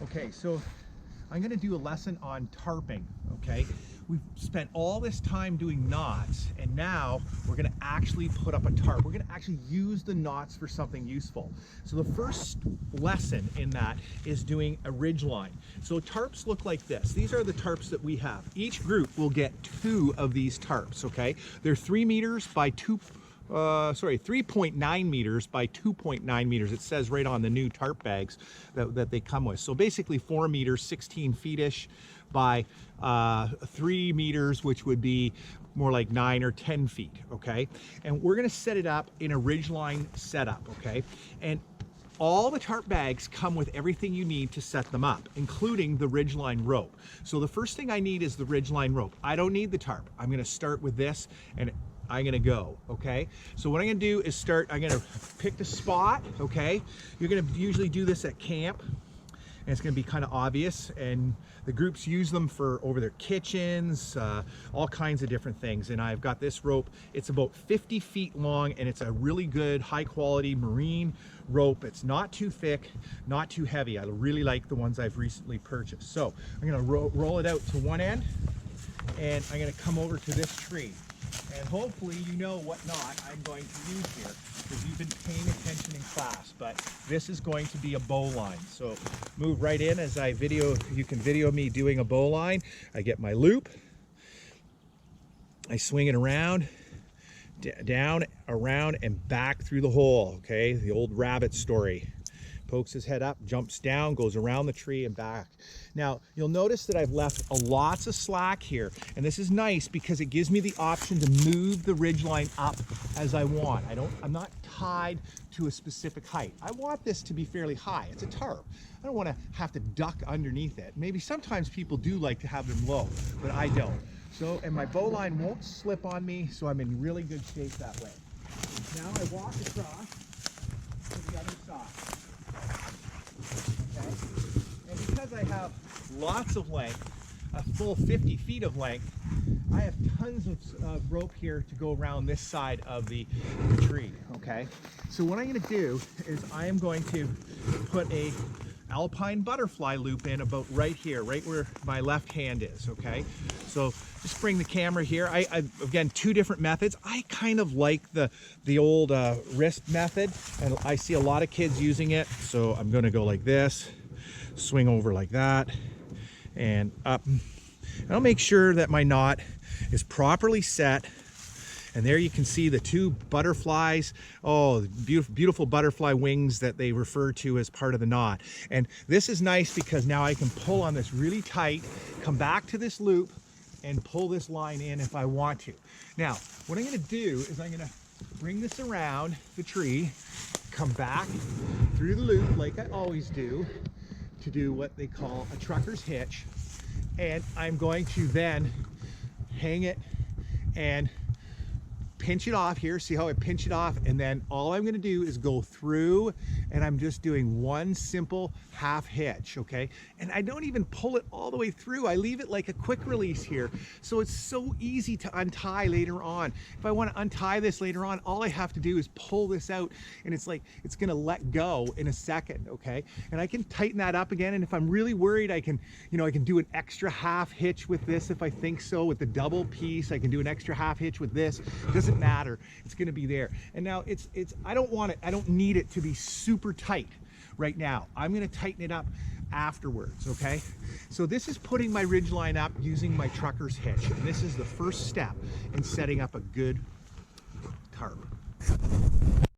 Okay, so I'm going to do a lesson on tarping, okay? We've spent all this time doing knots, and now we're going to actually put up a tarp. We're going to actually use the knots for something useful. So the first lesson in that is doing a ridge line. So tarps look like this. These are the tarps that we have. Each group will get 2 of these tarps, okay? They're 3 meters by 3.9 meters by 2.9 meters. It says right on the new tarp bags that they come with. So basically 4 meters, 16 feet-ish by 3 meters, which would be more like 9 or 10 feet, okay? And we're gonna set it up in a ridgeline setup, okay? And all the tarp bags come with everything you need to set them up, including the ridgeline rope. So the first thing I need is the ridgeline rope. I don't need the tarp. I'm gonna start with this and I'm gonna go, okay? So what I'm gonna do is I'm gonna pick the spot, okay? You're gonna usually do this at camp, and it's gonna be kind of obvious, and the groups use them for over their kitchens, all kinds of different things. And I've got this rope. It's about 50 feet long, and it's a really good, high quality marine rope. It's not too thick, not too heavy. I really like the ones I've recently purchased. So I'm gonna roll it out to one end, and I'm gonna come over to this tree. And hopefully you know what knot I'm going to use here, because you've been paying attention in class. But this is going to be a bow line. So move right in as I video. You can video me doing a bow line. I get my loop, I swing it around, down, around, and back through the hole, okay? The old rabbit story. Pokes his head up, jumps down, goes around the tree and back. Now, you'll notice that I've left lots of slack here, and this is nice because it gives me the option to move the ridgeline up as I want. I'm not tied to a specific height. I want this to be fairly high. It's a tarp. I don't want to have to duck underneath it. Maybe sometimes people do like to have them low, but I don't. So, and my bow line won't slip on me, so I'm in really good shape that way. Now I walk across to the other side. Okay. And because I have lots of length, a full 50 feet of length, I have tons of rope here to go around this side of the tree, okay? So what I'm gonna do is I am going to put a alpine butterfly loop in about right here, right where my left hand is, okay? So just bring the camera here. I again, 2 different methods. I kind of like the old wrist method, and I see a lot of kids using it. So I'm gonna go like this, swing over like that, and up. And I'll make sure that my knot is properly set. And there you can see the 2 butterflies. Oh, beautiful, beautiful butterfly wings that they refer to as part of the knot. And this is nice because now I can pull on this really tight, come back to this loop, and pull this line in if I want to. Now, what I'm gonna do is I'm gonna bring this around the tree, come back through the loop like I always do, to do what they call a trucker's hitch. And I'm going to then hang it and pinch it off here. See how I pinch it off? And then all I'm gonna do is go through, and I'm just doing one simple half hitch, okay? And I don't even pull it all the way through. I leave it like a quick release here. So it's so easy to untie later on. If I wanna untie this later on, all I have to do is pull this out, and it's like, it's gonna let go in a second, okay? And I can tighten that up again. And if I'm really worried, I can, I can do an extra half hitch with this if I think so, with the double piece. I can do an extra half hitch with this. Doesn't matter, it's going to be there. And now I don't need it to be super tight right now. I'm going to tighten it up afterwards, okay? So this is putting my ridge line up using my trucker's hitch, and this is the first step in setting up a good tarp.